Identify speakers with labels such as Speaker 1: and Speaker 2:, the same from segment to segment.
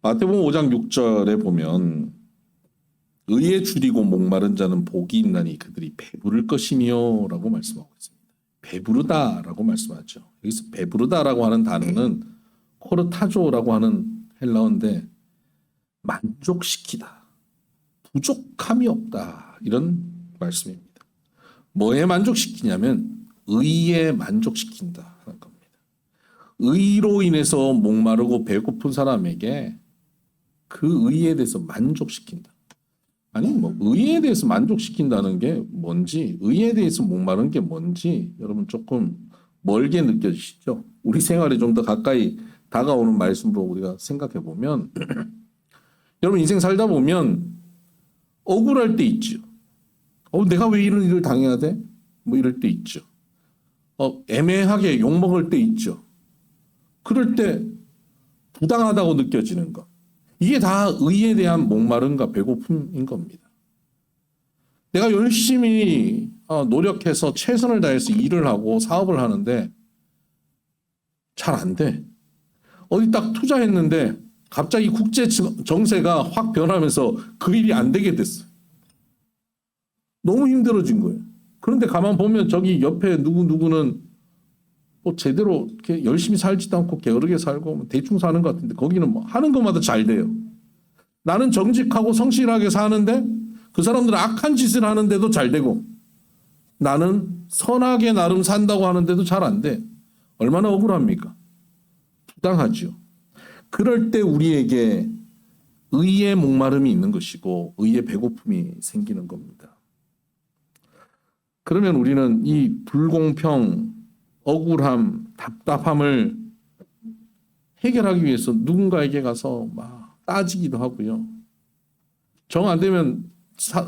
Speaker 1: 마태복음 5장 6절에 보면 의에 줄이고 목마른 자는 복이 있나니 그들이 배부를 것이며 라고 말씀하고 있습니다. 배부르다라고 말씀하죠. 여기서 배부르다라고 하는 단어는 코르타조라고 하는 헬라어인데 만족시키다, 부족함이 없다 이런 말씀입니다. 뭐에 만족시키냐면 의에 만족시킨다 하는 겁니다. 의로 인해서 목마르고 배고픈 사람에게 그 의에 대해서 만족시킨다. 아니 뭐 의에 대해서 만족시킨다는 게 뭔지, 의에 대해서 목마른 게 뭔지 여러분 조금 멀게 느껴지시죠? 우리 생활에 좀 더 가까이 다가오는 말씀으로 우리가 생각해 보면 여러분 인생 살다 보면 억울할 때 있죠. 내가 왜 이런 일을 당해야 돼? 뭐 이럴 때 있죠. 애매하게 욕먹을 때 있죠. 그럴 때 부당하다고 느껴지는 것. 이게 다 의에 대한 목마름과 배고픔인 겁니다. 내가 열심히 노력해서 최선을 다해서 일을 하고 사업을 하는데 잘 안 돼. 어디 딱 투자했는데 갑자기 국제 정세가 확 변하면서 그 일이 안 되게 됐어요. 너무 힘들어진 거예요. 그런데 가만 보면 저기 옆에 누구는 뭐 제대로 이렇게 열심히 살지도 않고 게으르게 살고 대충 사는 것 같은데 거기는 뭐 하는 것마다 잘 돼요. 나는 정직하고 성실하게 사는데 그 사람들은 악한 짓을 하는데도 잘 되고 나는 선하게 나름 산다고 하는데도 잘 안 돼. 얼마나 억울합니까? 부당하죠. 그럴 때 우리에게 의의 목마름이 있는 것이고 의의 배고픔이 생기는 겁니다. 그러면 우리는 이 불공평, 억울함, 답답함을 해결하기 위해서 누군가에게 가서 막 따지기도 하고요. 정 안 되면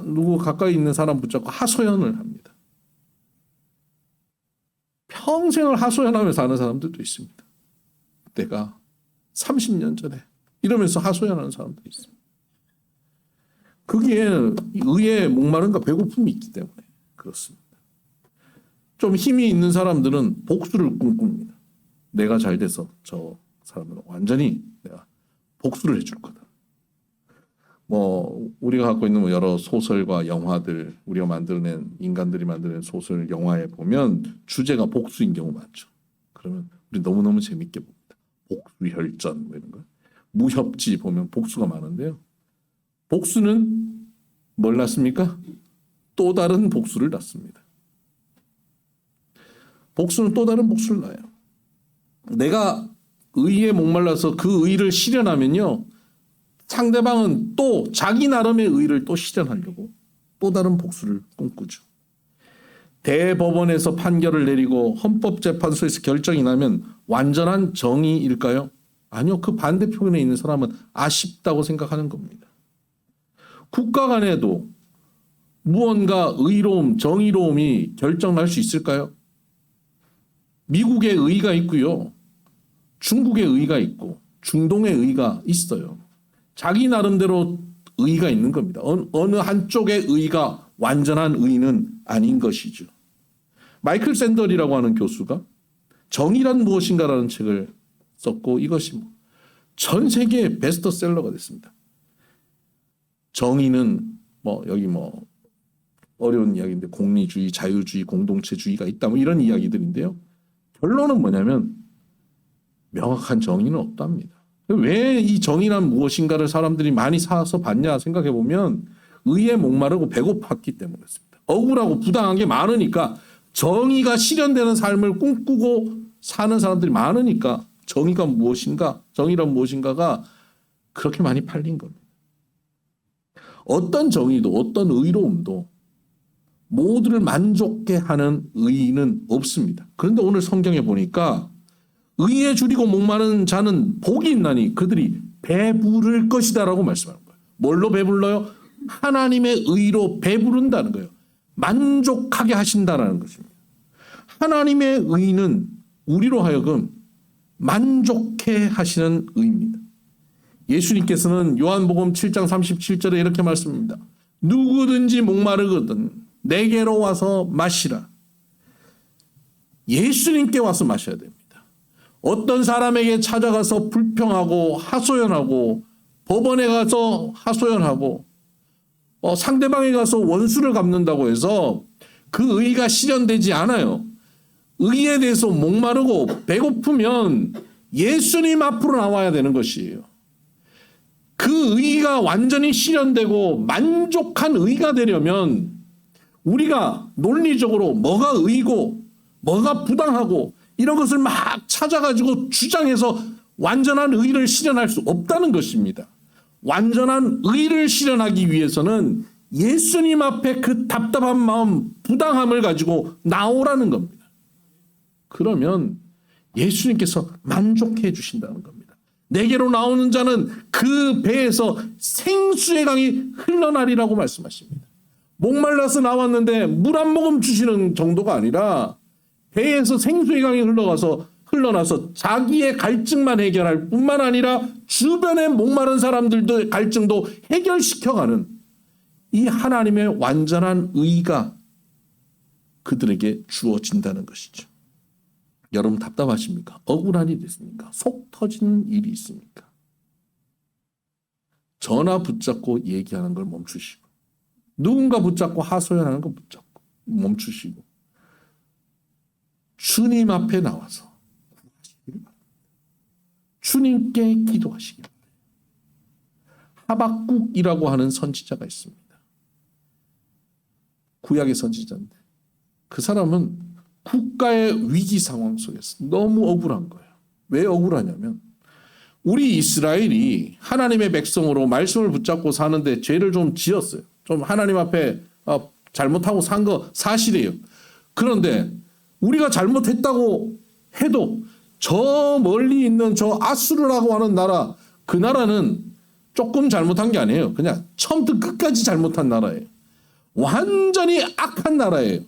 Speaker 1: 누구 가까이 있는 사람 붙잡고 하소연을 합니다. 평생을 하소연하며 사는 사람들도 있습니다. 내가 30년 전에 이러면서 하소연하는 사람도 있습니다. 그게 의의 목마름과 배고픔이 있기 때문에 그렇습니다. 좀 힘이 있는 사람들은 복수를 꿈꿉니다. 내가 잘 돼서 저 사람은 완전히 내가 복수를 해줄 거다. 뭐 우리가 갖고 있는 여러 소설과 영화들, 우리가 만들어낸 인간들이 만들어낸 소설, 영화에 보면 주제가 복수인 경우 많죠. 그러면 우리 너무너무 재밌게 봅니다. 복수혈전 뭐 이런 거. 무협지 보면 복수가 많은데요. 복수는 뭘 낳습니까? 또 다른 복수를 낳습니다. 복수는 또 다른 복수를 낳아요. 내가 의에 목말라서 그 의를 실현하면요. 상대방은 또 자기 나름의 의를 또 실현하려고 또 다른 복수를 꿈꾸죠. 대법원에서 판결을 내리고 헌법재판소에서 결정이 나면 완전한 정의일까요? 아니요. 그 반대편에 있는 사람은 아쉽다고 생각하는 겁니다. 국가 간에도 무언가 의로움, 정의로움이 결정날 수 있을까요? 미국의 의가 있고요. 중국의 의가 있고 중동의 의가 있어요. 자기 나름대로 의가 있는 겁니다. 어느 한쪽의 의가 완전한 의는 아닌 것이죠. 마이클 샌델이라고 하는 교수가 정의란 무엇인가라는 책을 썼고 이것이 전 세계 베스트셀러가 됐습니다. 정의는 여기 어려운 이야기인데 공리주의, 자유주의, 공동체주의가 있다 이런 이야기들인데요. 결론은 뭐냐면 명확한 정의는 없답니다. 왜 이 정의란 무엇인가를 사람들이 많이 사서 봤냐 생각해 보면 의에 목마르고 배고팠기 때문에 그렇습니다. 억울하고 부당한 게 많으니까 정의가 실현되는 삶을 꿈꾸고 사는 사람들이 많으니까 정의란 무엇인가가 그렇게 많이 팔린 겁니다. 어떤 정의도 어떤 의로움도 모두를 만족게 하는 의는 없습니다. 그런데 오늘 성경에 보니까 의에 줄이고 목마른 자는 복이 있나니 그들이 배부를 것이다라고 말씀하는 거예요. 뭘로 배불러요? 하나님의 의로 배부른다는 거예요. 만족하게 하신다라는 것입니다. 하나님의 의는 우리로 하여금 만족해 하시는 의입니다. 예수님께서는 요한복음 7장 37절에 이렇게 말씀합니다. 누구든지 목마르거든 내게로 와서 마시라. 예수님께 와서 마셔야 됩니다. 어떤 사람에게 찾아가서 불평하고 하소연하고 법원에 가서 하소연하고 상대방에 가서 원수를 갚는다고 해서 그 의가 실현되지 않아요. 의에 대해서 목마르고 배고프면 예수님 앞으로 나와야 되는 것이에요. 그 의가 완전히 실현되고 만족한 의가 되려면 우리가 논리적으로 뭐가 의고 뭐가 부당하고 이런 것을 막 찾아가지고 주장해서 완전한 의를 실현할 수 없다는 것입니다. 완전한 의를 실현하기 위해서는 예수님 앞에 그 답답한 마음, 부당함을 가지고 나오라는 겁니다. 그러면 예수님께서 만족해 주신다는 겁니다. 내게로 나오는 자는 그 배에서 생수의 강이 흘러나리라고 말씀하십니다. 목말라서 나왔는데 물 한 모금 주시는 정도가 아니라 배에서 생수의 강이 흘러나서 자기의 갈증만 해결할 뿐만 아니라 주변의 목마른 사람들도 갈증도 해결시켜가는 이 하나님의 완전한 의가 그들에게 주어진다는 것이죠. 여러분 답답하십니까? 억울한 일이 있습니까? 속 터지는 일이 있습니까? 전화 붙잡고 얘기하는 걸 멈추시고 누군가 붙잡고 하소연하는 걸 붙잡고 멈추시고 주님 앞에 나와서 주님께 기도하시기 바랍니다. 하박국이라고 하는 선지자가 있습니다. 구약의 선지자인데 그 사람은 국가의 위기 상황 속에서 너무 억울한 거예요. 왜 억울하냐면 우리 이스라엘이 하나님의 백성으로 말씀을 붙잡고 사는데 죄를 좀 지었어요. 좀 하나님 앞에 잘못하고 산 거 사실이에요. 그런데 우리가 잘못했다고 해도 저 멀리 있는 저 아수르라고 하는 나라, 그 나라는 조금 잘못한 게 아니에요. 그냥 처음부터 끝까지 잘못한 나라예요. 완전히 악한 나라예요.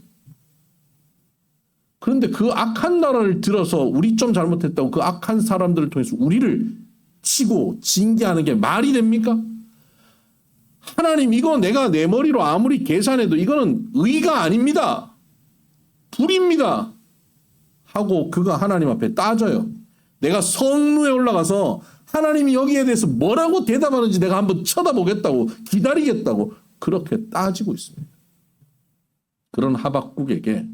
Speaker 1: 그런데 그 악한 나라를 들어서 우리 좀 잘못했다고 그 악한 사람들을 통해서 우리를 치고 징계하는 게 말이 됩니까? 하나님, 이거 내가 내 머리로 아무리 계산해도 이거는 의가 아닙니다. 불입니다. 하고 그가 하나님 앞에 따져요. 내가 성루에 올라가서 하나님이 여기에 대해서 뭐라고 대답하는지 내가 한번 쳐다보겠다고 기다리겠다고 그렇게 따지고 있습니다. 그런 하박국에게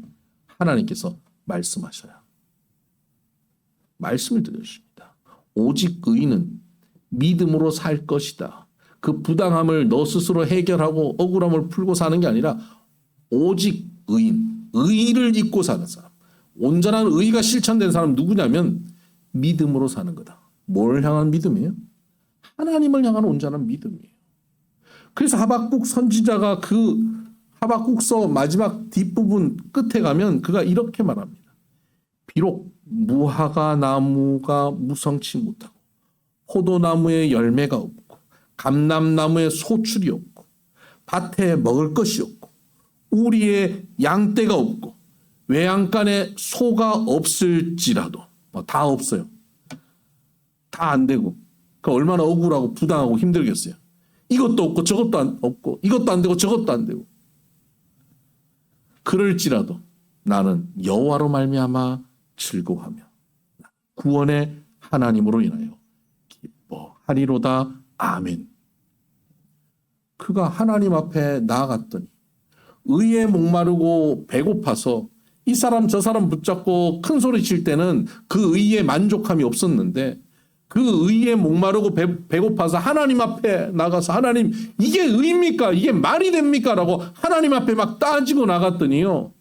Speaker 1: 하나님께서 말씀하셔요. 말씀을 드리십니다. 오직 의인은 믿음으로 살 것이다. 그 부당함을 너 스스로 해결하고 억울함을 풀고 사는 게 아니라 오직 의인, 의를 잊고 사는 사람. 온전한 의가 실천된 사람 누구냐면 믿음으로 사는 거다. 뭘 향한 믿음이에요? 하나님을 향한 온전한 믿음이에요. 그래서 하박국 선지자가 그 하박국서 마지막 뒷부분 끝에 가면 그가 이렇게 말합니다. 비록 무화과 나무가 무성치 못하고 포도나무에 열매가 없고 감람나무에 소출이 없고 밭에 먹을 것이 없고 우리의 양떼가 없고 외양간에 소가 없을지라도 다 없어요. 다 안 되고 그 얼마나 억울하고 부당하고 힘들겠어요. 이것도 없고 저것도 없고 이것도 안 되고 저것도 안 되고 그럴지라도 나는 여호와로 말미암아 즐거워하며 구원의 하나님으로 인하여 기뻐하리로다. 아멘. 그가 하나님 앞에 나아갔더니 의에 목마르고 배고파서 이 사람 저 사람 붙잡고 큰 소리 칠 때는 그 의에 만족함이 없었는데 그 의에 목마르고 배고파서 하나님 앞에 나가서 하나님 이게 의입니까? 이게 말이 됩니까? 라고 하나님 앞에 막 따지고 나갔더니요.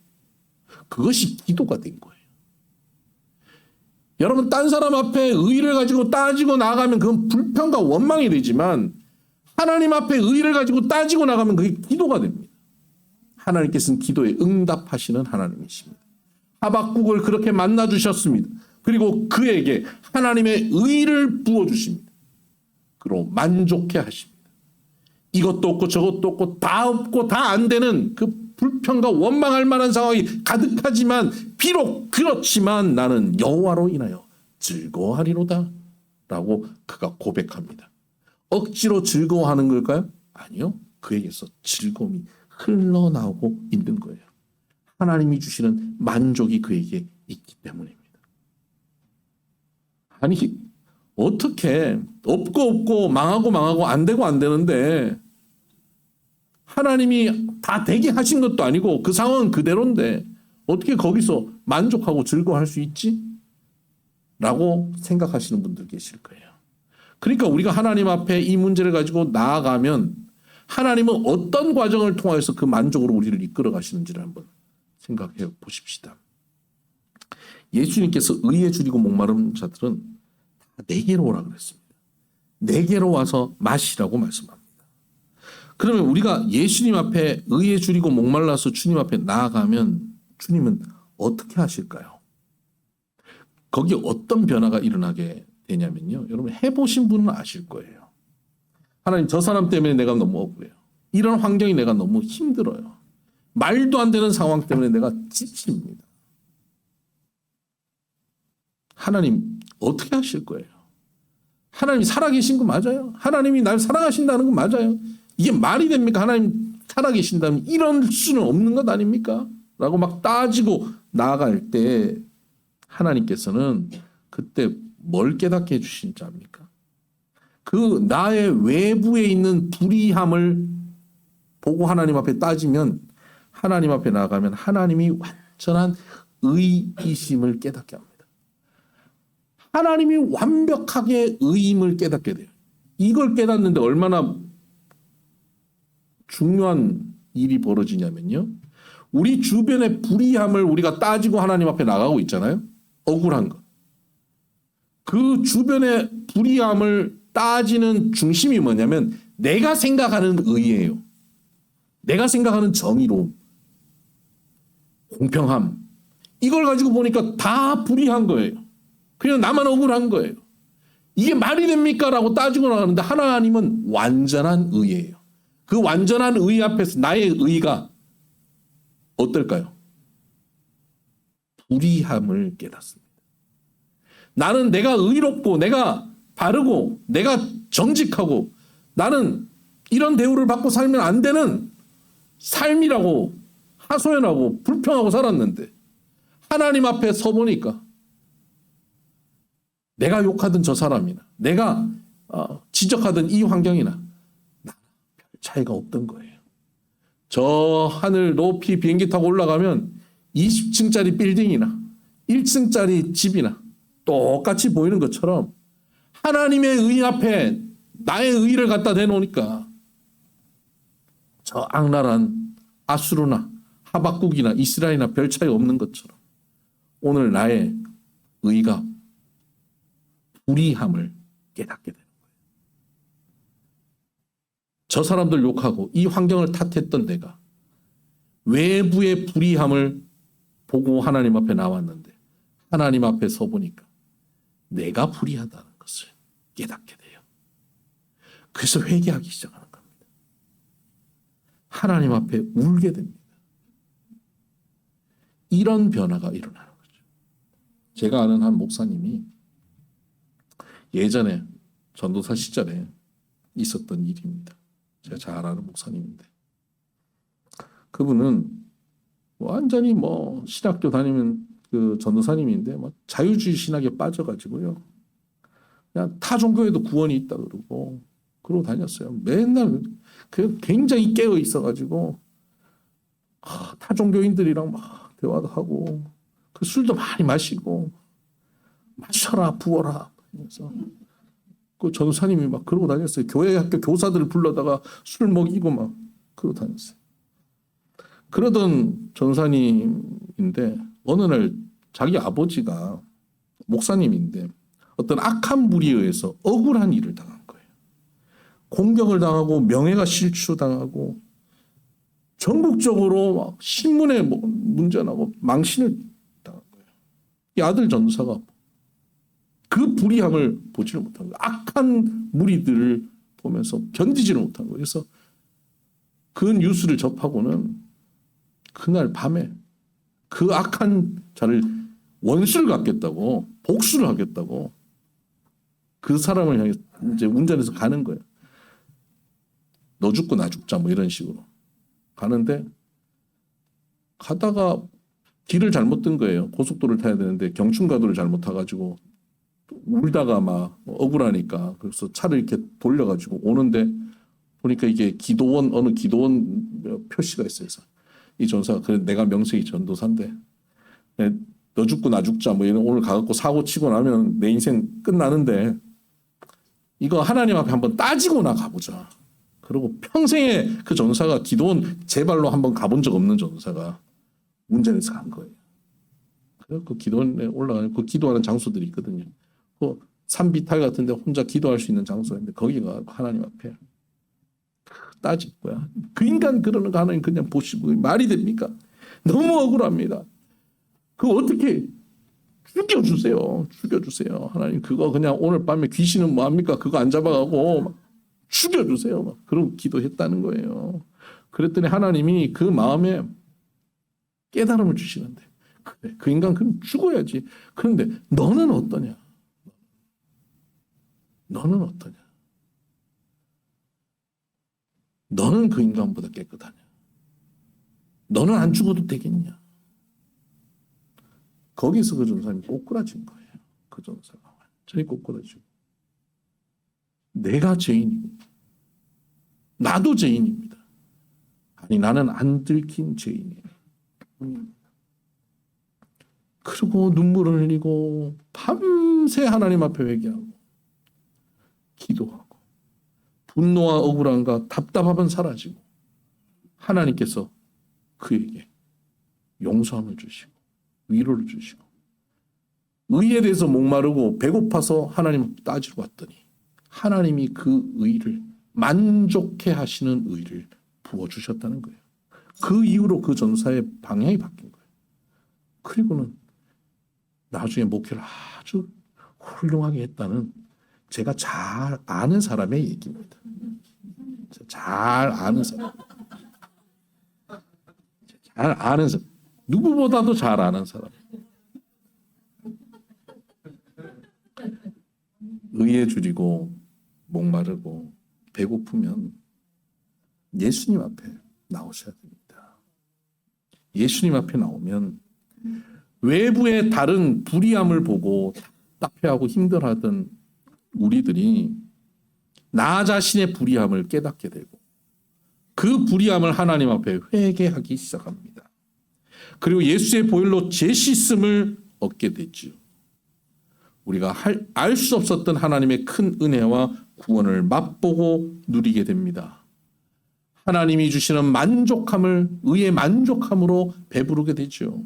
Speaker 1: 그것이 기도가 된 거예요. 여러분 딴 사람 앞에 의를 가지고 따지고 나가면 그건 불평과 원망이 되지만 하나님 앞에 의를 가지고 따지고 나가면 그게 기도가 됩니다. 하나님께서는 기도에 응답하시는 하나님이십니다. 하박국을 그렇게 만나주셨습니다. 그리고 그에게 하나님의 의를 부어주십니다. 그리고 만족해 하십니다. 이것도 없고 저것도 없고 다 없고 다 안 되는 그 불평과 원망할 만한 상황이 가득하지만 비록 그렇지만 나는 여호와로 인하여 즐거워하리로다 라고 그가 고백합니다. 억지로 즐거워하는 걸까요? 아니요. 그에게서 즐거움이 흘러나오고 있는 거예요. 하나님이 주시는 만족이 그에게 있기 때문입니다. 아니 어떻게 없고 망하고 안 되고 안 되는데 하나님이 다 되게 하신 것도 아니고 그 상황은 그대로인데 어떻게 거기서 만족하고 즐거워할 수 있지? 라고 생각하시는 분들 계실 거예요. 그러니까 우리가 하나님 앞에 이 문제를 가지고 나아가면 하나님은 어떤 과정을 통해서 그 만족으로 우리를 이끌어 가시는지를 한번 생각해 보십시다. 예수님께서 의에 줄이고 목마른 자들은 다 내게로 오라 그랬습니다. 내게로 와서 마시라고 말씀합니다. 그러면 우리가 예수님 앞에 의에 줄이고 목말라서 주님 앞에 나아가면 주님은 어떻게 하실까요? 거기에 어떤 변화가 일어나게 되냐면요. 여러분 해보신 분은 아실 거예요. 하나님 저 사람 때문에 내가 너무 억울해요. 이런 환경이 내가 너무 힘들어요. 말도 안 되는 상황 때문에 내가 지칩니다. 하나님 어떻게 하실 거예요? 하나님이 살아계신 거 맞아요? 하나님이 날 사랑하신다는 거 맞아요? 이게 말이 됩니까? 하나님 살아계신다면 이럴 수는 없는 것 아닙니까? 라고 막 따지고 나아갈 때 하나님께서는 그때 뭘 깨닫게 해주신 줄 압니까? 그 나의 외부에 있는 불의함을 보고 하나님 앞에 따지면 하나님 앞에 나아가면 하나님이 완전한 의이심을 깨닫게 합니다. 하나님이 완벽하게 의임을 깨닫게 돼요. 이걸 깨닫는데 얼마나 중요한 일이 벌어지냐면요. 우리 주변의 불의함을 우리가 따지고 하나님 앞에 나가고 있잖아요. 억울한 것. 그 주변의 불의함을 따지는 중심이 뭐냐면 내가 생각하는 의예요. 내가 생각하는 정의로움, 공평함. 이걸 가지고 보니까 다 불의한 거예요. 그냥 나만 억울한 거예요. 이게 말이 됩니까? 라고 따지고 나가는데 하나님은 완전한 의예요. 그 완전한 의 앞에서 나의 의가 어떨까요? 불의함을 깨닫습니다. 나는 내가 의롭고 내가 바르고 내가 정직하고 나는 이런 대우를 받고 살면 안 되는 삶이라고 하소연하고 불평하고 살았는데 하나님 앞에 서보니까 내가 욕하던 저 사람이나 내가 지적하던 이 환경이나 별 차이가 없던 거예요. 저 하늘 높이 비행기 타고 올라가면 20층짜리 빌딩이나 1층짜리 집이나 똑같이 보이는 것처럼 하나님의 의 앞에 나의 의를 갖다 대놓으니까 저 악랄한 아수르나 하박국이나 이스라엘이나 별 차이 없는 것처럼 오늘 나의 의가 불의함을 깨닫게 되는 거예요. 저 사람들 욕하고 이 환경을 탓했던 내가 외부의 불의함을 보고 하나님 앞에 나왔는데 하나님 앞에 서보니까 내가 불의하다는 것을 깨닫게 돼요. 그래서 회개하기 시작하는 겁니다. 하나님 앞에 울게 됩니다. 이런 변화가 일어나는 거죠. 제가 아는 한 목사님이 예전에 전도사 시절에 있었던 일입니다. 제가 잘 아는 목사님인데 그분은 완전히 신학교 다니는 그 전도사님인데 자유주의 신학에 빠져가지고요. 그냥 타 종교에도 구원이 있다 그러고 그러고 다녔어요. 맨날 그 굉장히 깨어 있어가지고 타 종교인들이랑 막 대화도 하고 그 술도 많이 마시고 마셔라 부어라 그래서 그 전도사님이 막 그러고 다녔어요. 교회 학교 교사들을 불러다가 술 먹이고 막 그러고 다녔어요. 그러던 전도사님인데 어느 날 자기 아버지가 목사님인데 어떤 악한 무리에 의해서 억울한 일을 당한 거예요. 공격을 당하고 명예가 실추당하고 전국적으로 막 신문에 문전하고 망신을 당한 거예요. 이 아들 전도사가 그 불의함을 보지를 못한 거예요. 악한 무리들을 보면서 견디지를 못한 거예요. 그래서 그 뉴스를 접하고는 그날 밤에 그 악한 자를 원수를 갚겠다고 복수를 하겠다고 그 사람을 향해 이제 운전해서 가는 거예요. 너 죽고 나 죽자 이런 식으로 가는데 가다가 길을 잘못 든 거예요. 고속도로를 타야 되는데 경춘가도를 잘못 타가지고 울다가 막 억울하니까 그래서 차를 이렇게 돌려가지고 오는데 보니까 이게 기도원 어느 기도원 표시가 있어요. 그래서 이 전사가 그래 내가 명색이 전도사인데 너 죽고 나 죽자 뭐 이런 오늘 가갖고 사고 치고 나면 내 인생 끝나는데 이거 하나님 앞에 한번 따지고나 가보자. 그리고 평생에 그 전사가 기도원 제 발로 한번 가본 적 없는 전사가 운전해서 간 거예요. 그래서 그 기도원에 올라가는 그 기도하는 장소들이 있거든요. 그 산비탈 같은데 혼자 기도할 수 있는 장소인데 거기가 하나님 앞에 따질 거야. 그 인간 그러는 거 하나님 그냥 보시고 말이 됩니까? 너무 억울합니다. 그거 어떻게 죽여주세요. 죽여주세요. 하나님 그거 그냥 오늘 밤에 귀신은 뭐합니까? 그거 안 잡아가고 막 죽여주세요. 막 그런 기도했다는 거예요. 그랬더니 하나님이 그 마음에 깨달음을 주시는데 그래, 그 인간 그럼 죽어야지. 그런데 너는 어떠냐? 너는 어떠냐? 너는 그 인간보다 깨끗하냐? 너는 안 죽어도 되겠냐? 거기서 그 전사님이 꼬꾸라진 거예요. 그 전사가 완전히 꼬꾸라지고 내가 죄인입니다. 나도 죄인입니다. 아니 나는 안 들킨 죄인이에요. 그리고 눈물을 흘리고 밤새 하나님 앞에 회개하고 기도하고 분노와 억울함과 답답함은 사라지고 하나님께서 그에게 용서함을 주시고 위로를 주시고 의에 대해서 목마르고 배고파서 하나님 따지러 왔더니 하나님이 그 의를 만족해 하시는 의를 부어주셨다는 거예요. 그 이후로 그 전사의 방향이 바뀐 거예요. 그리고는 나중에 목회를 아주 훌륭하게 했다는 제가 잘 아는 사람의 얘기입니다. 잘 아는 사람. 잘 아는 사람. 누구보다도 잘 아는 사람. 의에 줄이고 목마르고 배고프면 예수님 앞에 나오셔야 됩니다. 예수님 앞에 나오면 외부의 다른 불의함을 보고 답답해하고 힘들어하던 우리들이 나 자신의 불의함을 깨닫게 되고 그 불의함을 하나님 앞에 회개하기 시작합니다. 그리고 예수의 보혈로 재씻음을 얻게 되죠. 우리가 알 수 없었던 하나님의 큰 은혜와 구원을 맛보고 누리게 됩니다. 하나님이 주시는 만족함을 의의 만족함으로 배부르게 되죠.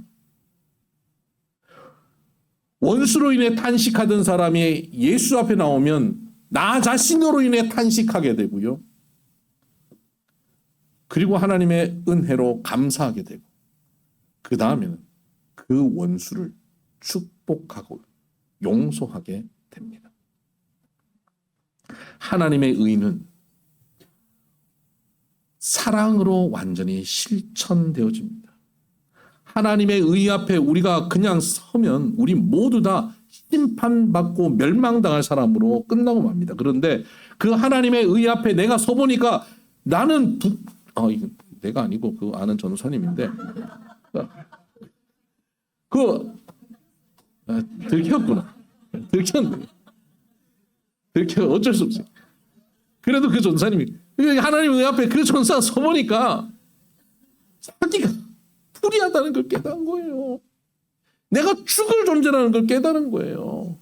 Speaker 1: 원수로 인해 탄식하던 사람이 예수 앞에 나오면 나 자신으로 인해 탄식하게 되고요. 그리고 하나님의 은혜로 감사하게 되고 그 다음에는 그 원수를 축복하고 용서하게 됩니다. 하나님의 의는 사랑으로 완전히 실천되어집니다. 하나님의 의 앞에 우리가 그냥 서면 우리 모두 다 심판받고 멸망당할 사람으로 끝나고 맙니다. 그런데 그 하나님의 의 앞에 내가 서보니까 나는 이거 내가 아니고 그 아는 전도사님인데 들켰구나. 들켰네. 어쩔 수 없어요. 그래도 그 전사님이 하나님의 앞에 그 전사 서보니까 자기가 불의하다는 걸 깨달은 거예요. 내가 죽을 존재라는 걸 깨달은 거예요.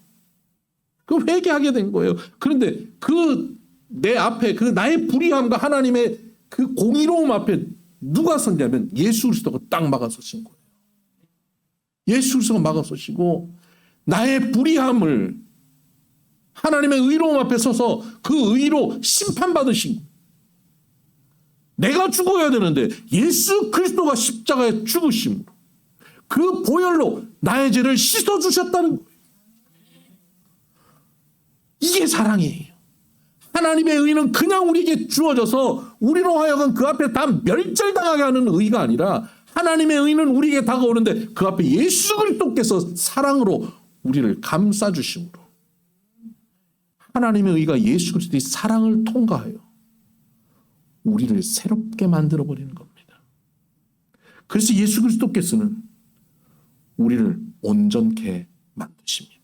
Speaker 1: 그 회개하게 된 거예요. 그런데 그 내 앞에 그 나의 불의함과 하나님의 그 공의로움 앞에 누가 섰냐면 예수 그리스도가 딱 막아서신 거예요. 예수 그리스도가 막아서시고 나의 불의함을 하나님의 의로움 앞에 서서 그 의로 심판받으신 거예요. 내가 죽어야 되는데 예수 그리스도가 십자가에 죽으심으로 그 보혈로 나의 죄를 씻어주셨다는 거예요. 이게 사랑이에요. 하나님의 의는 그냥 우리에게 주어져서 우리로 하여금 그 앞에 다 멸절당하게 하는 의가 아니라 하나님의 의는 우리에게 다가오는데 그 앞에 예수 그리스도께서 사랑으로 우리를 감싸주심으로 하나님의 의가 예수 그리스도의 사랑을 통과하여 우리를 새롭게 만들어버리는 겁니다. 그래서 예수 그리스도께서는 우리를 온전케 만드십니다.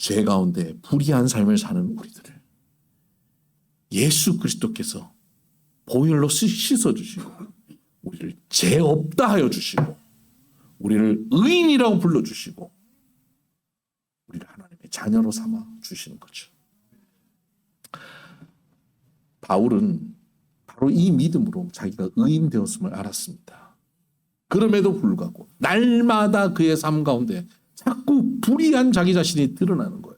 Speaker 1: 죄 가운데 불의한 삶을 사는 우리들을 예수 그리스도께서 보혈로 씻어주시고 우리를 죄 없다 하여 주시고 우리를 의인이라고 불러주시고 우리를 하나님의 자녀로 삼아 주시는 거죠. 바울은 바로 이 믿음으로 자기가 의인 되었음을 알았습니다. 그럼에도 불구하고 날마다 그의 삶 가운데 자꾸 불의한 자기 자신이 드러나는 거예요.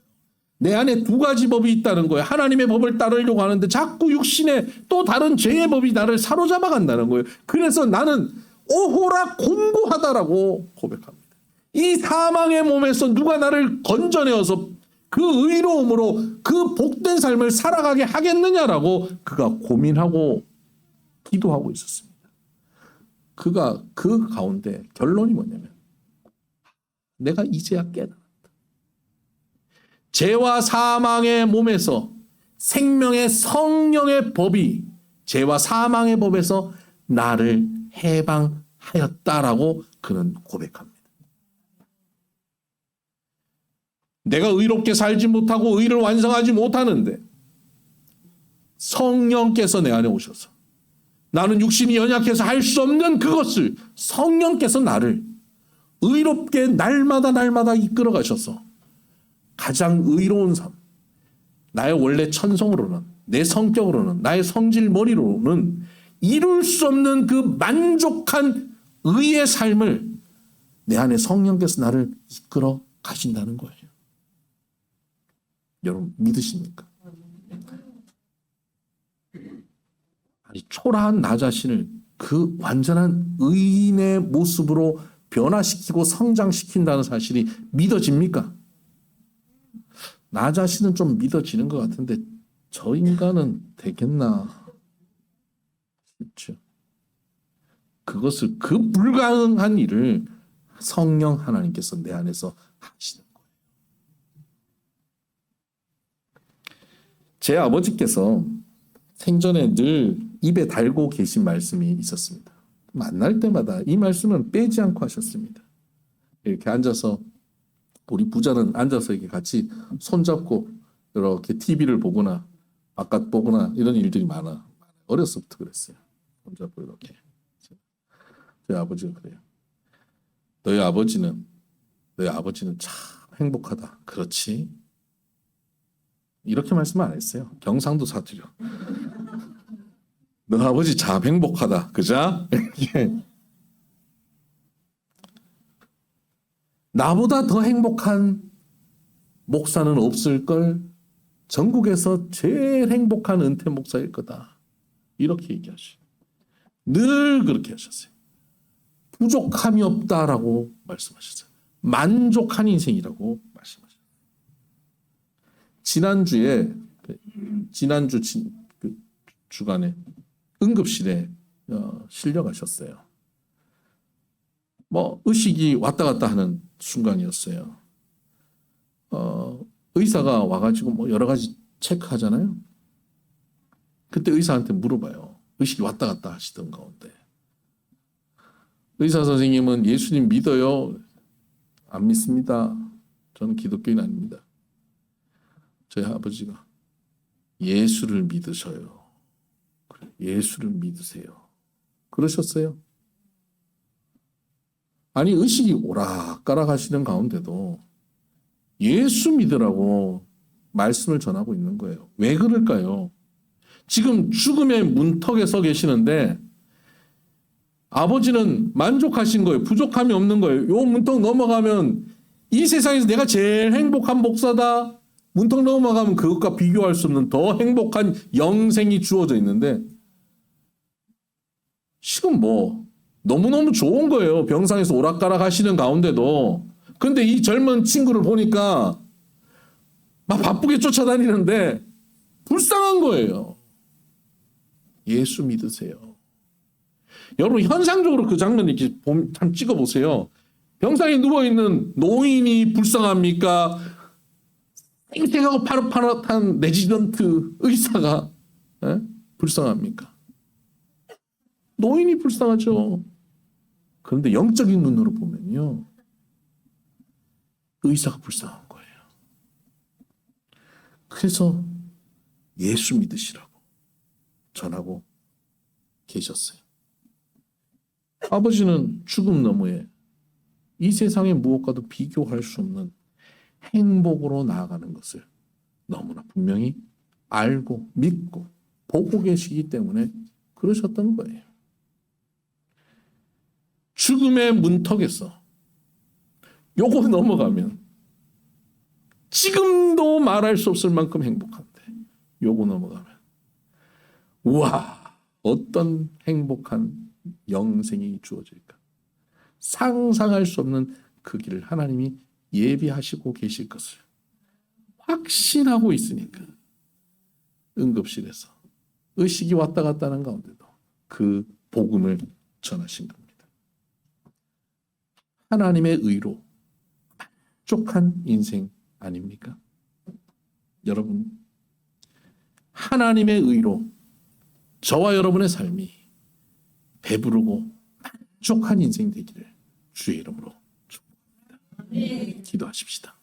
Speaker 1: 내 안에 두 가지 법이 있다는 거예요. 하나님의 법을 따르려고 하는데 자꾸 육신의 또 다른 죄의 법이 나를 사로잡아 간다는 거예요. 그래서 나는 오호라 곤고하다라고 고백합니다. 이 사망의 몸에서 누가 나를 건져내어서 그 의로움으로 그 복된 삶을 살아가게 하겠느냐라고 그가 고민하고 기도하고 있었습니다. 그가 그 가운데 결론이 뭐냐면 내가 이제야 깨달았다. 죄와 사망의 몸에서 생명의 성령의 법이 죄와 사망의 법에서 나를 해방하였다라고 그는 고백합니다. 내가 의롭게 살지 못하고 의를 완성하지 못하는데 성령께서 내 안에 오셔서 나는 육신이 연약해서 할 수 없는 그것을 성령께서 나를 의롭게 날마다 이끌어 가셔서 가장 의로운 삶, 나의 원래 천성으로는 내 성격으로는 나의 성질 머리로는 이룰 수 없는 그 만족한 의의 삶을 내 안에 성령께서 나를 이끌어 가신다는 거예요. 여러분 믿으십니까? 아니 초라한 나 자신을 그 완전한 의인의 모습으로 변화시키고 성장시킨다는 사실이 믿어집니까? 나 자신은 좀 믿어지는 것 같은데 저 인간은 되겠나 싶죠. 그것을 그 불가능한 일을 성령 하나님께서 내 안에서 하시는 거예요. 제 아버지께서 생전에 늘 입에 달고 계신 말씀이 있었습니다. 만날 때마다 이 말씀은 빼지 않고 하셨습니다. 이렇게 앉아서 우리 부자는 앉아서 이렇게 같이 손잡고 이렇게 TV를 보거나 바깥 보거나 이런 일들이 많아. 어렸을 때부터 그랬어요. 손잡고 이렇게. 저희 아버지가 그래요. 너희 아버지는 참 행복하다. 그렇지? 이렇게 말씀 안 했어요. 경상도 사투리로. 너 아버지 참 행복하다. 그자? 나보다 더 행복한 목사는 없을걸. 전국에서 제일 행복한 은퇴 목사일 거다. 이렇게 얘기하시죠. 늘 그렇게 하셨어요. 부족함이 없다라고 말씀하셨어요. 만족한 인생이라고 말씀하셨어요. 지난주 주간에 응급실에 실려가셨어요. 의식이 왔다 갔다 하는 순간이었어요. 의사가 와가지고 여러 가지 체크하잖아요. 그때 의사한테 물어봐요. 의식이 왔다 갔다 하시던 가운데. 의사 선생님은 예수님 믿어요? 안 믿습니다. 저는 기독교인 아닙니다. 저희 아버지가 예수를 믿으셔요. 예수를 믿으세요. 그러셨어요. 아니 의식이 오락가락 하시는 가운데도 예수 믿으라고 말씀을 전하고 있는 거예요. 왜 그럴까요? 지금 죽음의 문턱에 서 계시는데 아버지는 만족하신 거예요. 부족함이 없는 거예요. 요 문턱 넘어가면 이 세상에서 내가 제일 행복한 목사다. 문턱 넘어가면 그것과 비교할 수 없는 더 행복한 영생이 주어져 있는데 지금 너무너무 좋은 거예요. 병상에서 오락가락 하시는 가운데도. 근데 이 젊은 친구를 보니까 막 바쁘게 쫓아다니는데 불쌍한 거예요. 예수 믿으세요. 여러분 현상적으로 그 장면 이렇게 참 찍어보세요. 병상에 누워있는 노인이 불쌍합니까? 쌩쌩하고 파릇파릇한 레지던트 의사가 불쌍합니까? 노인이 불쌍하죠. 그런데 영적인 눈으로 보면요. 의사가 불쌍한 거예요. 그래서 예수 믿으시라고 전하고 계셨어요. 아버지는 죽음 너머에 이 세상의 무엇과도 비교할 수 없는 행복으로 나아가는 것을 너무나 분명히 알고 믿고 보고 계시기 때문에 그러셨던 거예요. 죽음의 문턱에서 요거 넘어가면 지금도 말할 수 없을 만큼 행복한데 요거 넘어가면 우와, 어떤 행복한 영생이 주어질까. 상상할 수 없는 그 길을 하나님이 예비하시고 계실 것을 확신하고 있으니까 응급실에서 의식이 왔다 갔다 하는 가운데도 그 복음을 전하신 겁니다. 하나님의 의로 만족한 인생 아닙니까? 여러분, 하나님의 의로 저와 여러분의 삶이 배부르고 만족한 인생 되기를 주의 이름으로 축복합니다. 기도하십시다.